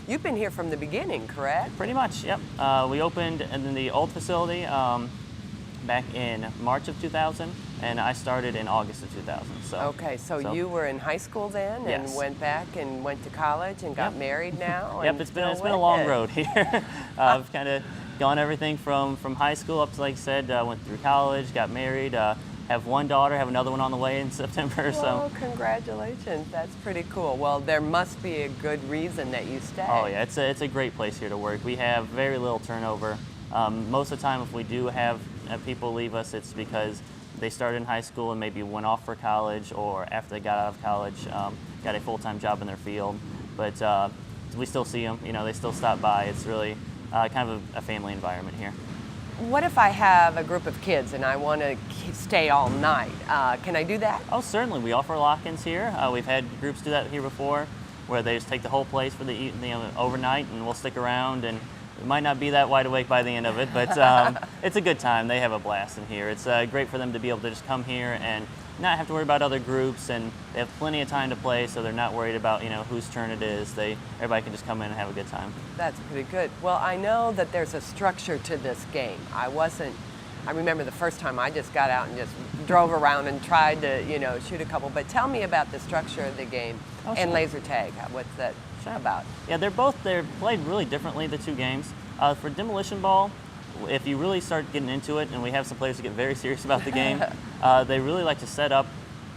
You've been here from the beginning, correct? Pretty much, yep. We opened in the old facility back in March of 2000, and I started in August of 2000. Okay, so you were in high school then and Yes. went back and went to college and got Yep. married now? Yep, and it's been still a with long it. road here. I've kind of gone everything from high school up to, like I said, went through college, got married, have one daughter, have another one on the way in September. Well, congratulations. That's pretty cool. Well, there must be a good reason that you stay. Oh yeah, it's a great place here to work. We have very little turnover. Most of the time, if we do have people leave us, it's because they started in high school and maybe went off for college, or after they got out of college, got a full-time job in their field. But we still see them. You know, they still stop by. It's really kind of a family environment here. What if I have a group of kids and I want to stay all night? Can I do that? Oh, certainly. We offer lock-ins here. We've had groups do that here before, where they just take the whole place for the overnight, and we'll stick around. And we might not be that wide awake by the end of it, but it's a good time. They have a blast in here. It's great for them to be able to just come here and not have to worry about other groups, and they have plenty of time to play, so they're not worried about whose turn it is. Everybody can just come in and have a good time. That's pretty good. Well, I know that there's a structure to this game. I remember the first time I just got out and just drove around and tried to, shoot a couple. But tell me about the structure of the game and sure. laser tag. What's that about? Yeah, they're played really differently, the two games. For Demolition Ball, if you really start getting into it, and we have some players that get very serious about the game, they really like to set up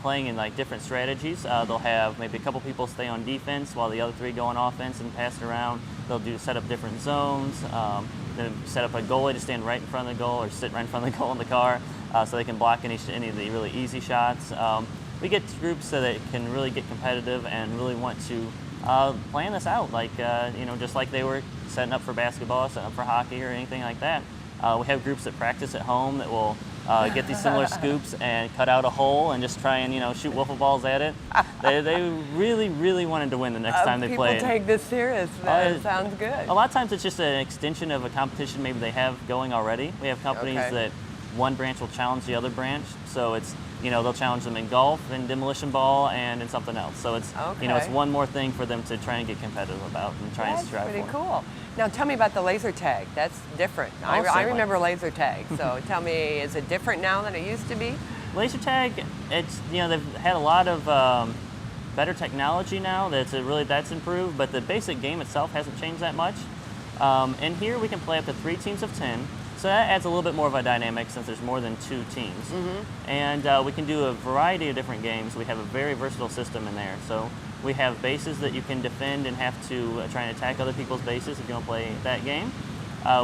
playing in like different strategies. They'll have maybe a couple people stay on defense while the other three go on offense and pass it around. They'll set up different zones. Then set up a goalie to stand right in front of the goal or sit right in front of the goal in the car, so they can block any of the really easy shots. We get groups that can really get competitive and really want to plan this out, like just like they were setting up for basketball, setting up for hockey or anything like that. We have groups that practice at home that will get these similar scoops and cut out a hole and just try and shoot wiffle balls at it. They really, really wanted to win the next time they played. People take this serious. That sounds good. A lot of times it's just an extension of a competition maybe they have going already. We have companies that one branch will challenge the other branch, so it's they'll challenge them in golf, in demolition ball, and in something else. So it's it's one more thing for them to try and get competitive about and try and strive for. That's pretty cool. Now tell me about the laser tag. That's different. I Certainly. remember laser tag. So tell me, is it different now than it used to be? Laser tag, it's they've had a lot of better technology now. That's improved, but the basic game itself hasn't changed that much. And here we can play up to 3 teams of 10. So that adds a little bit more of a dynamic since there's more than 2 teams. Mm-hmm. And we can do a variety of different games. We have a very versatile system in there. So we have bases that you can defend and have to try and attack other people's bases if you want to play that game.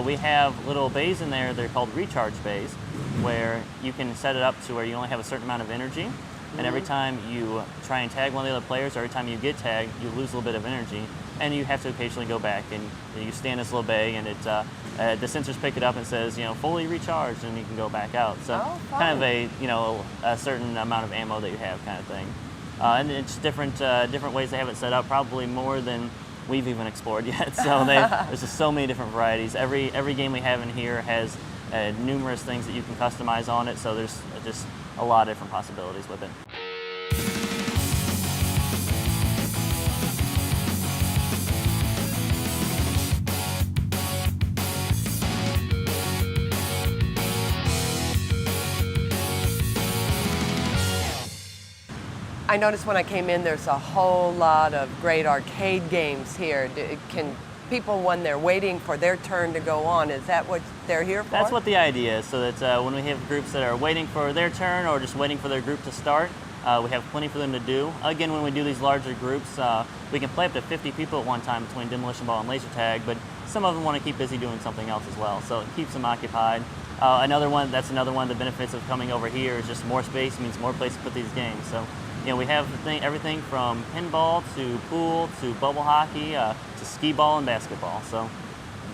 We have little bays in there, they're called recharge bays, where you can set it up to where you only have a certain amount of energy. And every time you try and tag one of the other players, or every time you get tagged, you lose a little bit of energy. And you have to occasionally go back, and you stand in this little bay, and the sensors pick it up and says, fully recharged, and you can go back out. So kind of a certain amount of ammo that you have, kind of thing. And it's different ways they have it set up, probably more than we've even explored yet. So there's just so many different varieties. Every game we have in here has numerous things that you can customize on it. So there's just a lot of different possibilities with it. I noticed when I came in, there's a whole lot of great arcade games here. Can people, when they're waiting for their turn to go on, is that what they're here for? That's what the idea is, so that when we have groups that are waiting for their turn or just waiting for their group to start, we have plenty for them to do. Again, when we do these larger groups, we can play up to 50 people at one time between demolition ball and laser tag, but some of them want to keep busy doing something else as well, so it keeps them occupied. Another one of the benefits of coming over here is just more space means more place to put these games. So we have everything from pinball to pool to bubble hockey to skee ball and basketball. So,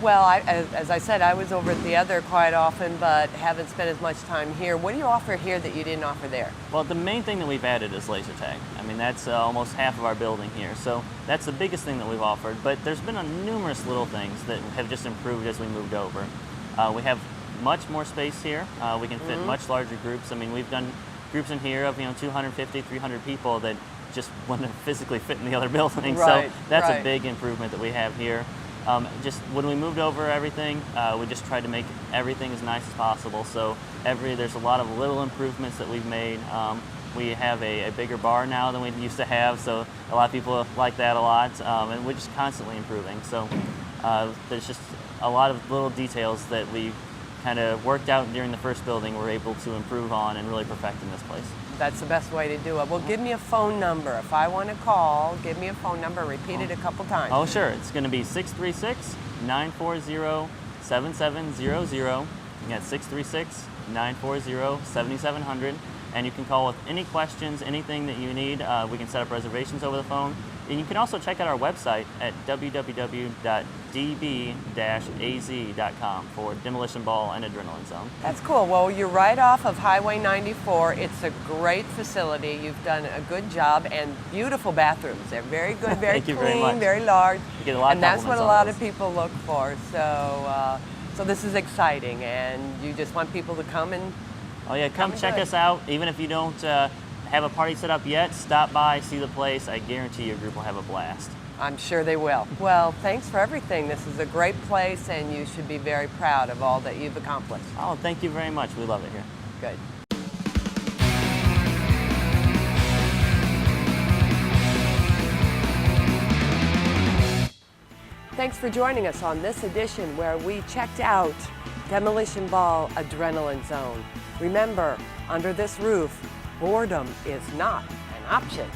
well, as I said, I was over at the other quite often, but haven't spent as much time here. What do you offer here that you didn't offer there? Well, the main thing that we've added is laser tag. I mean, that's almost half of our building here. So that's the biggest thing that we've offered. But there's been numerous little things that have just improved as we moved over. We have much more space here. We can fit much larger groups. I mean, we've done groups in here of 250, 300 people that just wouldn't physically fit in the other building. Right, So that's right. a big improvement that we have here. Just when we moved over everything, we just tried to make everything as nice as possible. So there's a lot of little improvements that we've made. We have a bigger bar now than we used to have, so a lot of people like that a lot, and we're just constantly improving. So there's just a lot of little details that we kind of worked out during the first building we're able to improve on and really perfect in this place. That's the best way to do it. Well, give me a phone number. If I want to call, give me a phone number. Repeat it a couple times. Oh, sure. It's going to be 636-940-7700. Again, 636-940-7700. And you can call with any questions, anything that you need. We can set up reservations over the phone. And you can also check out our website at www.db-az.com for Demolition Ball and Adrenaline Zone. That's cool. Well, you're right off of Highway 94. It's a great facility. You've done a good job, and beautiful bathrooms. They're very good, very Thank you clean, very much. very large. You get a lot of and that's what a compliments on lot those. of people look for. So, so this is exciting, and you just want people to come and Oh yeah, come check good. us out. Even if you don't have a party set up yet, stop by, see the place. I guarantee your group will have a blast. I'm sure they will. Well, thanks for everything. This is a great place, and you should be very proud of all that you've accomplished. Oh, thank you very much. We love it here. Good. Thanks for joining us on this edition where we checked out Demolition Ball Adrenaline Zone. Remember, under this roof, boredom is not an option.